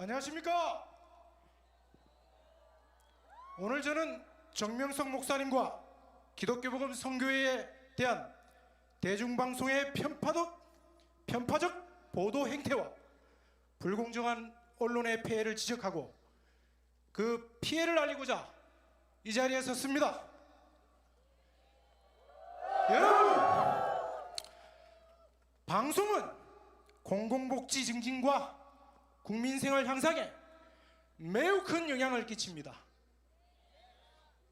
안녕하십니까? 오늘 저는 정명석 목사님과 기독교복음 선교회에 대한 대중방송의 편파적 보도 행태와 불공정한 언론의 폐해를 지적하고 그 피해를 알리고자 이 자리에 섰습니다. 여러분, 방송은 공공복지 증진과 국민생활 향상에 매우 큰 영향을 끼칩니다.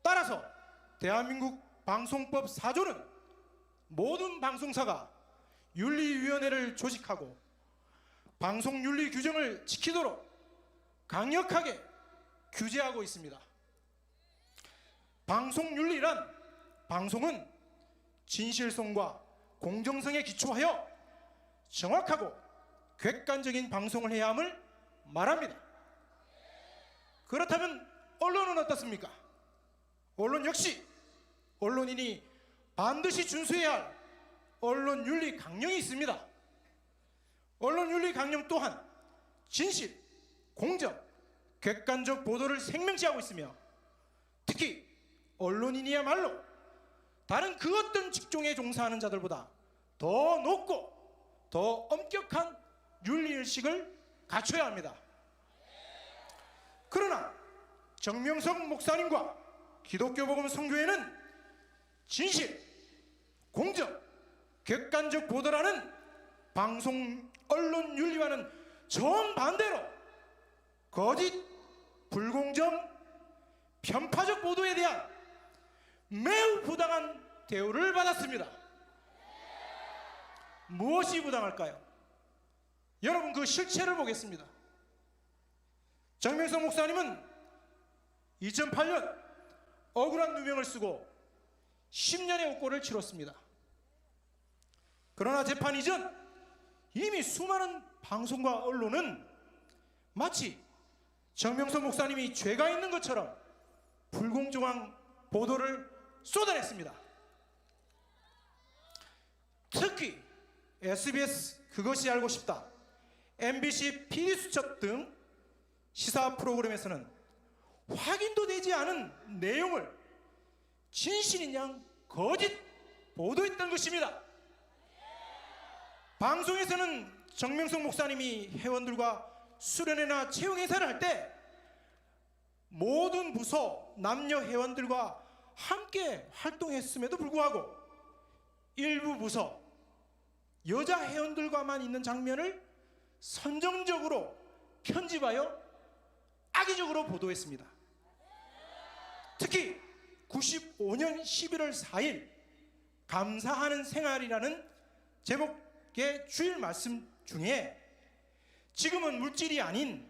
따라서 대한민국 방송법 4조는 모든 방송사가 윤리위원회를 조직하고 방송윤리 규정을 지키도록 강력하게 규제하고 있습니다. 방송윤리란 방송은 진실성과 공정성에 기초하여 정확하고 객관적인 방송을 해야 함을 말합니다. 그렇다면 언론은 어떻습니까? 언론 역시 언론인이 반드시 준수해야 할 언론윤리 강령이 있습니다. 언론윤리 강령 또한 진실, 공정, 객관적 보도를 생명시하고 있으며 특히 언론인이야말로 다른 그 어떤 직종에 종사하는 자들보다 더 높고 더 엄격한 윤리의식을 갖춰야 합니다. 그러나 정명석 목사님과 기독교복음 선교회는 진실, 공정, 객관적 보도라는 방송 언론 윤리와는 정반대로 거짓, 불공정, 편파적 보도에 대한 매우 부당한 대우를 받았습니다. 무엇이 부당할까요? 여러분, 그 실체를 보겠습니다. 정명석 목사님은 2008년 억울한 누명을 쓰고 10년의 옥고를 치렀습니다. 그러나 재판 이전 이미 수많은 방송과 언론은 마치 정명석 목사님이 죄가 있는 것처럼 불공정한 보도를 쏟아냈습니다. 특히 SBS 그것이 알고 싶다, MBC PD수첩 등 시사 프로그램에서는 확인도 되지 않은 내용을 진실인 양 거짓 보도했던 것입니다. 방송에서는 정명석 목사님이 회원들과 수련회나 채용 행사를 할 때 모든 부서 남녀 회원들과 함께 활동했음에도 불구하고 일부 부서 여자 회원들과만 있는 장면을 선정적으로 편집하여 악의적으로 보도했습니다. 특히 95년 11월 4일 감사하는 생활이라는 제목의 주일 말씀 중에 지금은 물질이 아닌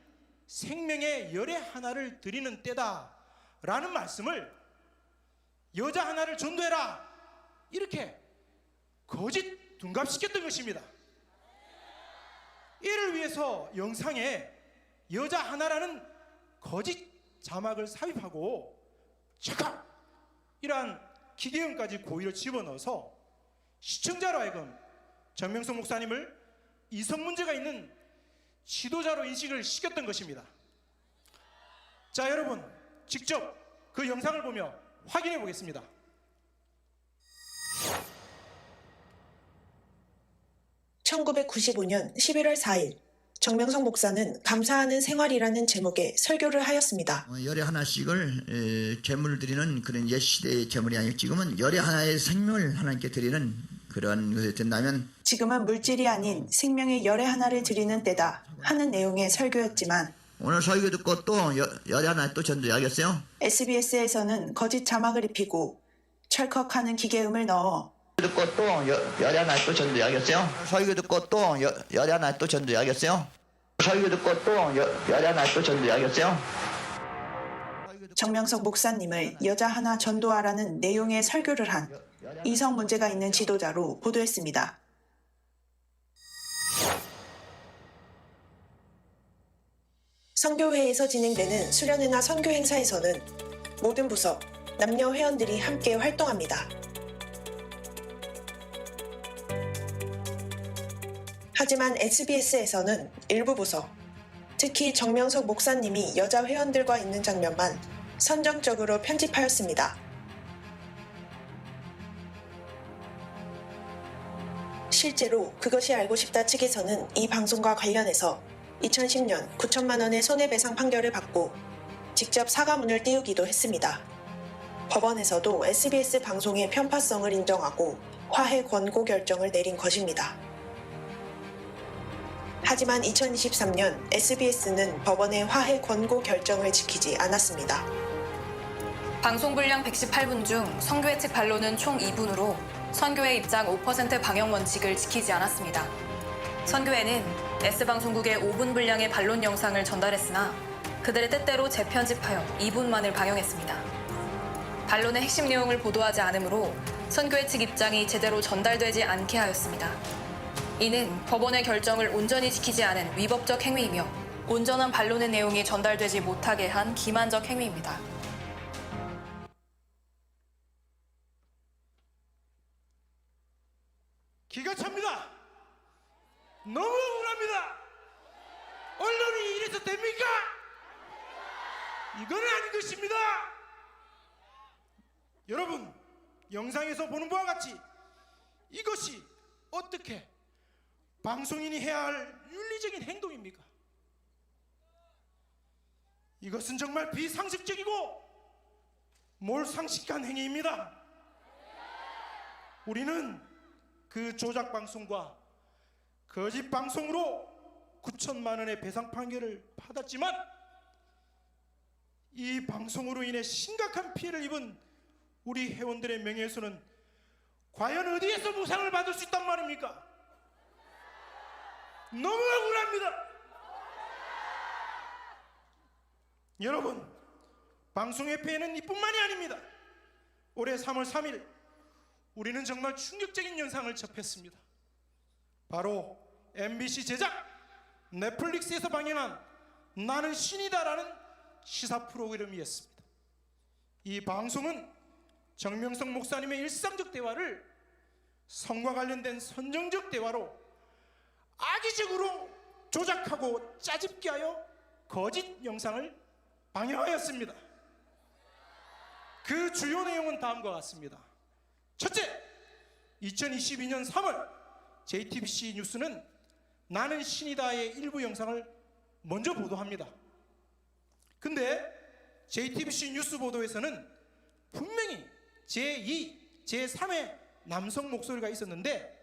생명의 열의 하나를 드리는 때다 라는 말씀을 여자 하나를 전도해라 이렇게 거짓 둔갑시켰던 것입니다. 이를 위해서 영상에 여자 하나라는 거짓 자막을 삽입하고 착각! 이러한 기계음까지 고의로 집어넣어서 시청자로 하여금 정명석 목사님을 이성 문제가 있는 지도자로 인식을 시켰던 것입니다. 자, 여러분, 직접 그 영상을 보며 확인해 보겠습니다. (1995년 11월 4일) 정명석 목사는 감사하는 생활이라는 제목의 설교를 하였습니다. 열에 하나씩을 제물을 드리는 그런 옛 시대의 제물이 아니고 지금은 열에 하나의 생명을 하나님께 드리는 그런 것이 된다면 지금은 물질이 아닌 생명의 열의 하나를 드리는 때다 하는 내용의 설교였지만 오늘 설교 듣고 또 열에 하나 또 전도해야겠어요? SBS에서는 거짓 자막을 입히고 철컥하는 기계음을 넣어 듣고 또 열에 하나 또 전도해야겠어요? 설교 듣고 또 열에 하나 또 전도해야겠어요? 설교 듣고 또 열에 하나 또 전도해야겠어요? 정명석 목사님을 여자 하나 전도하라는 내용의 설교를 한 이성 문제가 있는 지도자로 보도했습니다. 선교회에서 진행되는 수련회나 선교 행사에서는 모든 부서, 남녀 회원들이 함께 활동합니다. 하지만 SBS에서는 일부 부서, 특히 정명석 목사님이 여자 회원들과 있는 장면만 선정적으로 편집하였습니다. 실제로 그것이 알고 싶다 측에서는 이 방송과 관련해서 2010년 9천만 원의 손해배상 판결을 받고 직접 사과문을 띄우기도 했습니다. 법원에서도 SBS 방송의 편파성을 인정하고 화해 권고 결정을 내린 것입니다. 하지만 2023년 SBS는 법원의 화해 권고 결정을 지키지 않았습니다. 방송 분량 118분 중 선교회 측 반론은 총 2분으로 선교회 입장 5% 방영 원칙을 지키지 않았습니다. 선교회는 S방송국에 5분 분량의 반론 영상을 전달했으나 그들의 뜻대로 재편집하여 2분만을 방영했습니다. 반론의 핵심 내용을 보도하지 않으므로 선교회 측 입장이 제대로 전달되지 않게 하였습니다. 이는 법원의 결정을 온전히 지키지 않은 위법적 행위이며 온전한 반론의 내용이 전달되지 못하게 한 기만적 행위입니다. 기가 찹니다. 너무 억울합니다. 언론이 이래서 됩니까? 이거는 아닌 것입니다. 여러분, 영상에서 보는 바와 같이 이것이 어떻게 방송인이 해야 할 윤리적인 행동입니까? 이것은 정말 비상식적이고 몰상식한 행위입니다. 우리는 그 조작 방송과 거짓 방송으로 9천만 원의 배상 판결을 받았지만 이 방송으로 인해 심각한 피해를 입은 우리 회원들의 명예훼손은 과연 어디에서 보상을 받을 수 있단 말입니까? 너무 억울합니다. 여러분, 방송의 피해는 이뿐만이 아닙니다. 올해 3월 3일 우리는 정말 충격적인 현상을 접했습니다. 바로 MBC 제작 넷플릭스에서 방영한 나는 신이다라는 시사 프로그램이었습니다. 이 방송은 정명석 목사님의 일상적 대화를 성과 관련된 선정적 대화로 악의적으로 조작하고 짜집게 하여 거짓 영상을 방영하였습니다. 그 주요 내용은 다음과 같습니다. 첫째, 2022년 3월 JTBC 뉴스는 나는 신이다의 일부 영상을 먼저 보도합니다. 근데 JTBC 뉴스 보도에서는 분명히 제2, 제3의 남성 목소리가 있었는데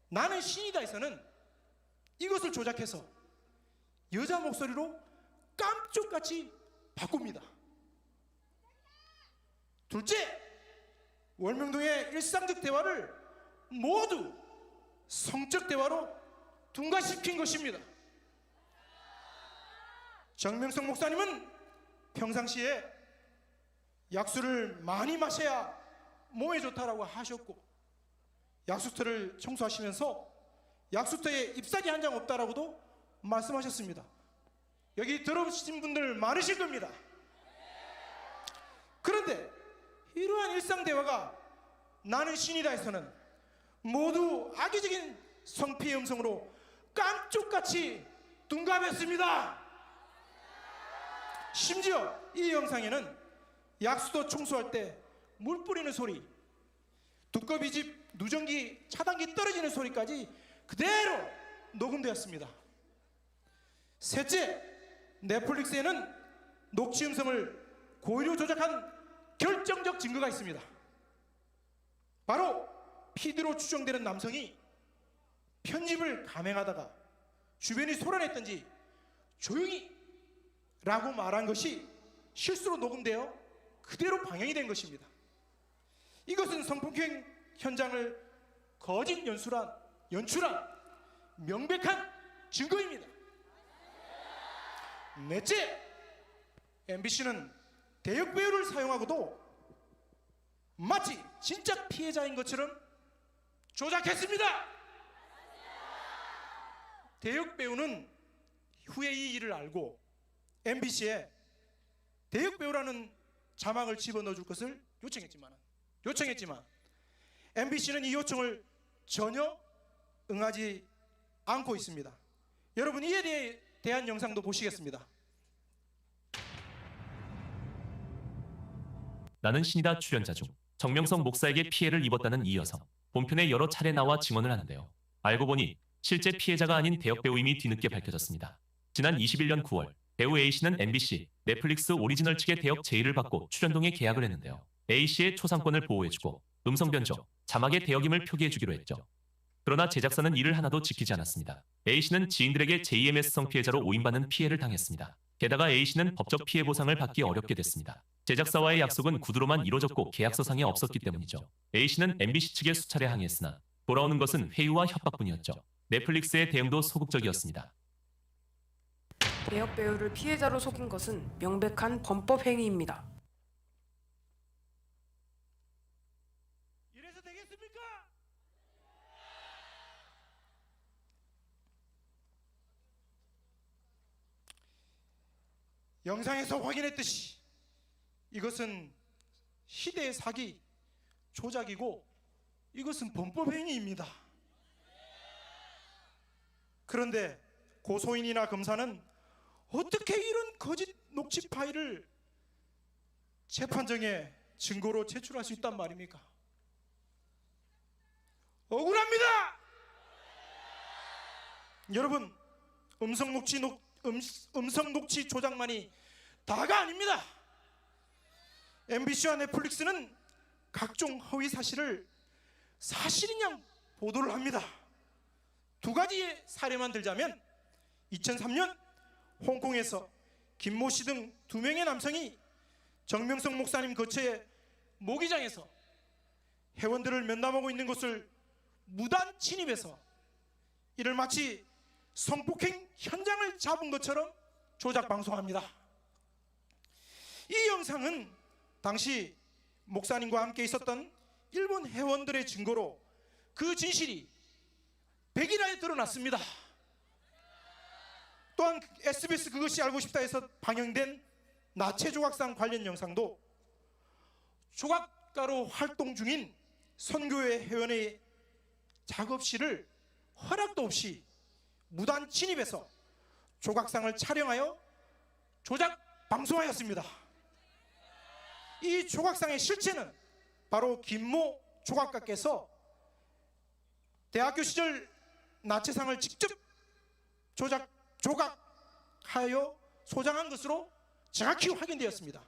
나는 신이다에서는 이것을 조작해서 여자 목소리로 깜짝같이 바꿉니다. 둘째, 월명동의 일상적 대화를 모두 성적 대화로 둔갑시킨 것입니다. 정명석 목사님은 평상시에 약수를 많이 마셔야 몸에 좋다라고 하셨고 약수터를 청소하시면서 약수터에 잎사귀 한 장 없다라고도 말씀하셨습니다. 여기 들어보신 분들 많으실 겁니다. 그런데 이러한 일상 대화가 나는 신이다에서는 모두 악의적인 성피해 음성으로 깜짝같이 둔갑했습니다. 심지어 이 영상에는 약수도 청소할 때 물 뿌리는 소리, 두꺼비집 누전기 차단기 떨어지는 소리까지 그대로 녹음되었습니다. 셋째, 넷플릭스에는 녹취 음성을 고의로 조작한 결정적 증거가 있습니다. 바로 PD로 추정되는 남성이 편집을 감행하다가 주변이 소란했던지 조용히 라고 말한 것이 실수로 녹음되어 그대로 방영이 된 것입니다. 이것은 성폭행 현장을 거짓 연출한 명백한 증거입니다. 넷째, MBC는 대역 배우를 사용하고도 마치 진짜 피해자인 것처럼 조작했습니다. 대역 배우는 후에 이 일을 알고 MBC에 대역 배우라는 자막을 집어넣어 줄 것을 요청했지만 MBC는 이 요청을 전혀 응하지 않고 있습니다. 여러분, 이에 대해 대한 영상도 보시겠습니다. 나는 신이다 출연자 중 정명석 목사에게 피해를 입었다는 이 여성. 본편에 여러 차례 나와 증언을 하는데요. 알고 보니 실제 피해자가 아닌 대역 배우임이 뒤늦게 밝혀졌습니다. 지난 21년 9월 배우 A씨는 MBC, 넷플릭스 오리지널 측의 대역 제의를 받고 출연동에 계약을 했는데요. A씨의 초상권을 보호해주고 음성 변조, 자막의 대역임을 표기해주기로 했죠. 그러나 제작사는 이를 하나도 지키지 않았습니다. A씨는 지인들에게 JMS성 피해자로 오인받는 피해를 당했습니다. 게다가 A씨는 법적 피해 보상을 받기 어렵게 됐습니다. 제작사와의 약속은 구두로만 이뤄졌고 계약서상에 없었기 때문이죠. A씨는 MBC 측에 수차례 항의했으나 돌아오는 것은 회유와 협박뿐이었죠. 넷플릭스의 대응도 소극적이었습니다. 대역 배우를 피해자로 속인 것은 명백한 범법 행위입니다. 이래서 되겠습니까? 영상에서 확인했듯이 이것은 시대의 사기, 조작이고 이것은 범법 행위입니다. 그런데 고소인이나 검사는 어떻게 이런 거짓 녹취 파일을 재판정에 증거로 제출할 수 있단 말입니까? 억울합니다. 여러분, 음성 녹취 조작만이 다가 아닙니다. MBC와 넷플릭스는 각종 허위 사실을 사실인 양 보도를 합니다. 두 가지의 사례만 들자면 2003년 홍콩에서 김모 씨 등 2명의 남성이 정명석 목사님 거처의 모기장에서 회원들을 면담하고 있는 것을 무단 침입해서 이를 마치 성폭행 현장을 잡은 것처럼 조작 방송합니다. 이 영상은 당시 목사님과 함께 있었던 일본 회원들의 증거로 그 진실이 백일하에 드러났습니다. 또한 SBS 그것이 알고 싶다에서 방영된 나체 조각상 관련 영상도 조각가로 활동 중인 선교회 회원의 작업실을 허락도 없이 무단 침입해서 조각상을 촬영하여 조작 방송하였습니다. 이 조각상의 실체는 바로 김모 조각가께서 대학교 시절 나체상을 직접 조각하여 소장한 것으로 정확히 확인되었습니다.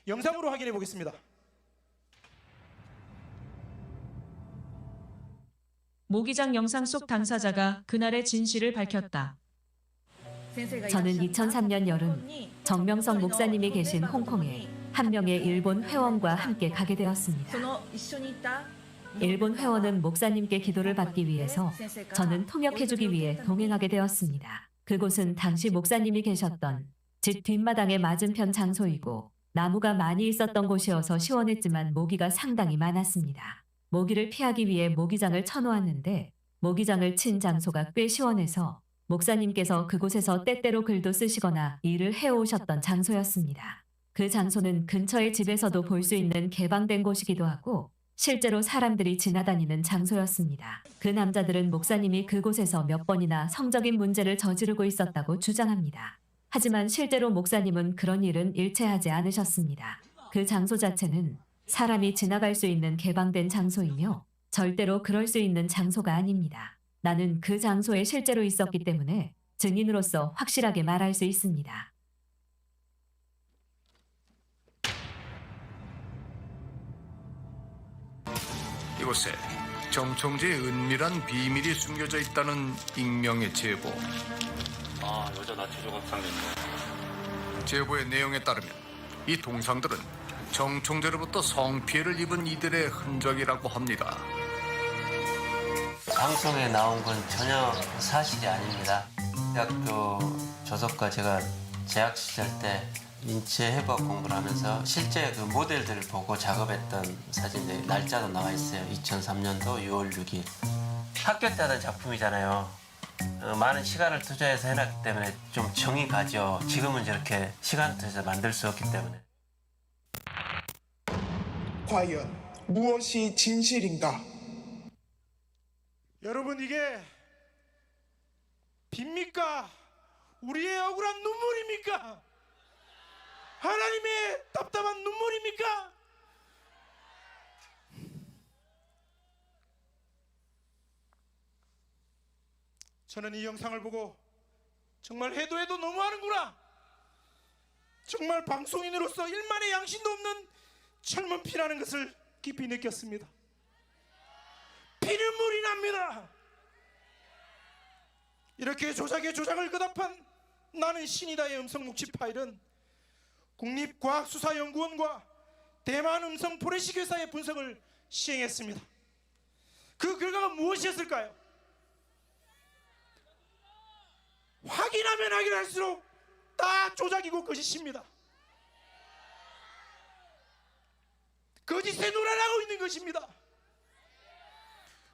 영상으로 확인해 보겠습니다. 모기장 영상 속 당사자가 그날의 진실을 밝혔다. 저는 2003년 여름 정명석 목사님이 계신 홍콩에 한 명의 일본 회원과 함께 가게 되었습니다. 일본 회원은 목사님께 기도를 받기 위해서 저는 통역해주기 위해 동행하게 되었습니다. 그곳은 당시 목사님이 계셨던 집 뒷마당의 맞은편 장소이고 나무가 많이 있었던 곳이어서 시원했지만 모기가 상당히 많았습니다. 모기를 피하기 위해 모기장을 쳐놓았는데 모기장을 친 장소가 꽤 시원해서 목사님께서 그곳에서 때때로 글도 쓰시거나 일을 해오셨던 장소였습니다. 그 장소는 근처의 집에서도 볼 수 있는 개방된 곳이기도 하고 실제로 사람들이 지나다니는 장소였습니다. 그 남자들은 목사님이 그곳에서 몇 번이나 성적인 문제를 저지르고 있었다고 주장합니다. 하지만 실제로 목사님은 그런 일은 일체하지 않으셨습니다. 그 장소 자체는 사람이 지나갈 수 있는 개방된 장소이며 절대로 그럴 수 있는 장소가 아닙니다. 나는 그 장소에 실제로 있었기 때문에 증인으로서 확실하게 말할 수 있습니다. 이곳에 정총재의 은밀한 비밀이 숨겨져 있다는 익명의 제보. 여자 나치 조각상이네. 제보의 내용에 따르면 이 동상들은 정총재로부터 성피해를 입은 이들의 흔적이라고 합니다. 방송에 나온 건 전혀 사실이 아닙니다. 대학교 조석과 제가 재학 시절 때 인체 회복 공부를 하면서 실제 그 모델들을 보고 작업했던 사진들 날짜도 나와 있어요. 2003년도 6월 6일. 학교 때 하던 작품이잖아요. 많은 시간을 투자해서 해놨기 때문에 좀 정이 가죠. 지금은 저렇게 시간 투자해서 만들 수 없기 때문에. 과연 무엇이 진실인가? 여러분, 이게 빕니까? 우리의 억울한 눈물입니까? 하나님의 답답한 눈물입니까? 저는 이 영상을 보고 정말 해도 너무하는구나, 정말 방송인으로서 일만의 양심도 없는 젊은 피라는 것을 깊이 느꼈습니다. 피눈물이 납니다. 이렇게 조작에 조작을 거듭한 나는 신이다의 음성 녹취 파일은 국립과학수사연구원과 대만 음성 포렌식 회사의 분석을 시행했습니다. 그 결과가 무엇이었을까요? 확인하면 확인할수록 다 조작이고 거짓입니다. 거짓에 놀아나고 있는 것입니다.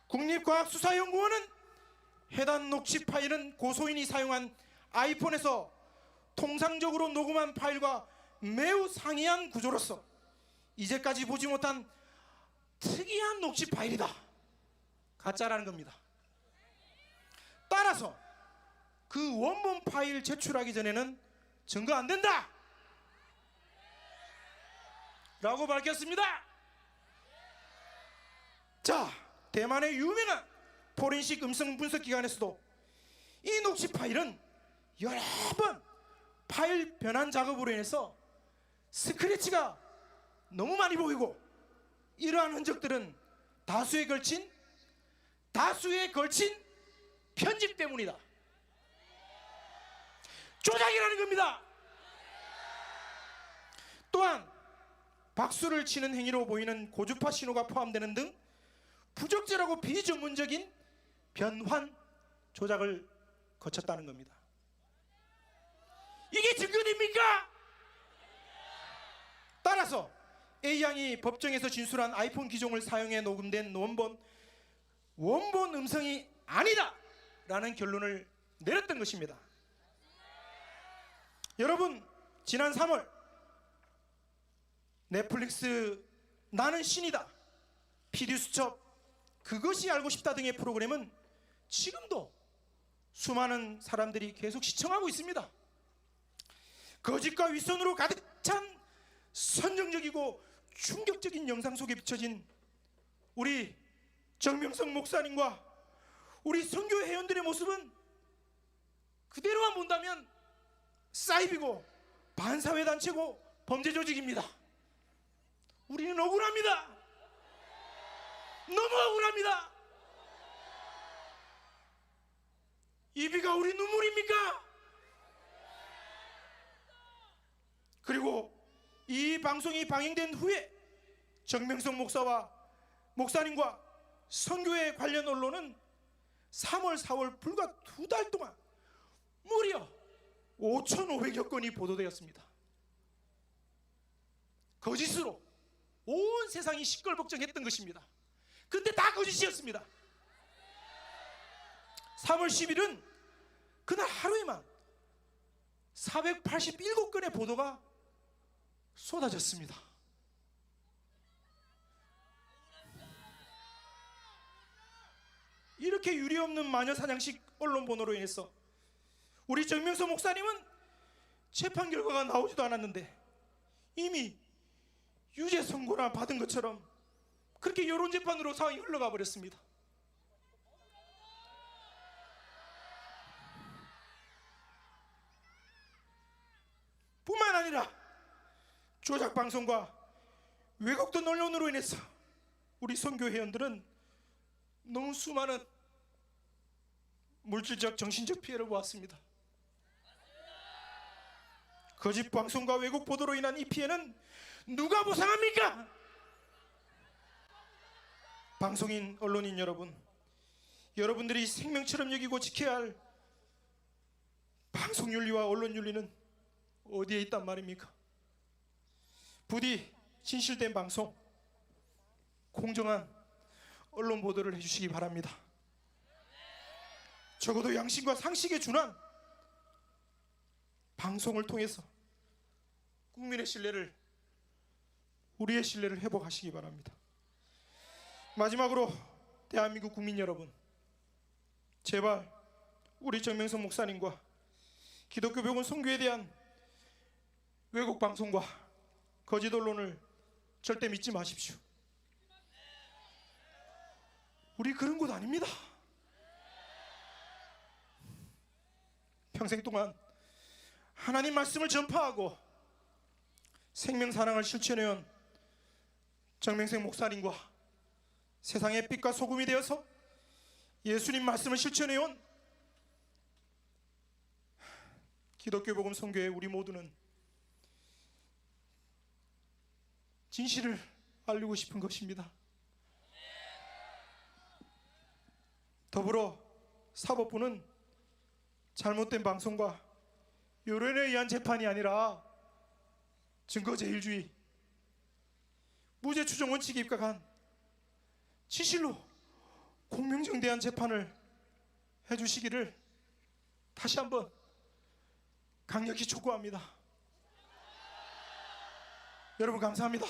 국립과학수사연구원은 해당 녹취 파일은 고소인이 사용한 아이폰에서 통상적으로 녹음한 파일과 매우 상이한 구조로서 이제까지 보지 못한 특이한 녹취 파일이다, 가짜라는 겁니다. 따라서 그 원본 파일 제출하기 전에는 증거 안 된다 라고 밝혔습니다. 자, 대만의 유명한 포렌식 음성 분석 기관에서도 이 녹취 파일은 여러 번 파일 변환 작업으로 인해서 스크래치가 너무 많이 보이고 이러한 흔적들은 다수에 걸친 편집 때문이다, 조작이라는 겁니다. 또한 박수를 치는 행위로 보이는 고주파 신호가 포함되는 등 부적절하고 비전문적인 변환 조작을 거쳤다는 겁니다. 이게 증거입니까? 따라서 A양이 법정에서 진술한 아이폰 기종을 사용해 녹음된 원본 음성이 아니다 라는 결론을 내렸던 것입니다. 여러분, 지난 3월 넷플릭스 나는 신이다, PD수첩, 그것이 알고 싶다 등의 프로그램은 지금도 수많은 사람들이 계속 시청하고 있습니다. 거짓과 윗선으로 가득 찬 선정적이고 충격적인 영상 속에 비춰진 우리 정명석 목사님과 우리 선교 회원들의 모습은 그대로만 본다면 사이비고 반사회단체고 범죄 조직입니다. 우리는 억울합니다. 너무 억울합니다. 이 비가 우리 눈물입니까? 그리고 이 방송이 방영된 후에 정명석 목사님과 선교회 관련 언론은 3월, 4월 불과 2달 동안 무려 5,500여 건이 보도되었습니다. 거짓으로 온 세상이 시끌벅적했던 것입니다. 근데 다 거짓이었습니다. 3월 10일은 그날 하루에만 487건의 보도가 쏟아졌습니다. 이렇게 유례없는 마녀사냥식 언론 번호로 인해서 우리 정명석 목사님은 재판 결과가 나오지도 않았는데 이미 유죄 선고나 받은 것처럼 그렇게 여론재판으로 상황이 흘러가 버렸습니다. 뿐만 아니라 조작방송과 왜곡된 언론으로 인해서 우리 선교 회원들은 너무 수많은 물질적, 정신적 피해를 보았습니다. 거짓 방송과 왜곡 보도로 인한 이 피해는 누가 보상합니까? 방송인, 언론인 여러분, 여러분들이 생명처럼 여기고 지켜야 할 방송윤리와 언론윤리는 어디에 있단 말입니까? 부디 진실된 방송, 공정한 언론 보도를 해주시기 바랍니다. 적어도 양심과 상식에 준한 방송을 통해서 국민의 신뢰를, 우리의 신뢰를 회복하시기 바랍니다. 마지막으로 대한민국 국민 여러분, 제발 우리 정명석 목사님과 기독교 복음 선교에 대한 왜곡 방송과 거짓 언론을 절대 믿지 마십시오. 우리 그런 곳 아닙니다. 평생 동안 하나님 말씀을 전파하고 생명 사랑을 실천해온 정명생 목사님과 세상의 빛과 소금이 되어서 예수님 말씀을 실천해온 기독교 복음 선교의 우리 모두는 진실을 알리고 싶은 것입니다. 더불어 사법부는 잘못된 방송과 여론에 의한 재판이 아니라 증거제일주의, 무죄 추정 원칙에 입각한 진실로 공명정대한 재판을 해주시기를 다시 한번 강력히 촉구합니다. 여러분 감사합니다.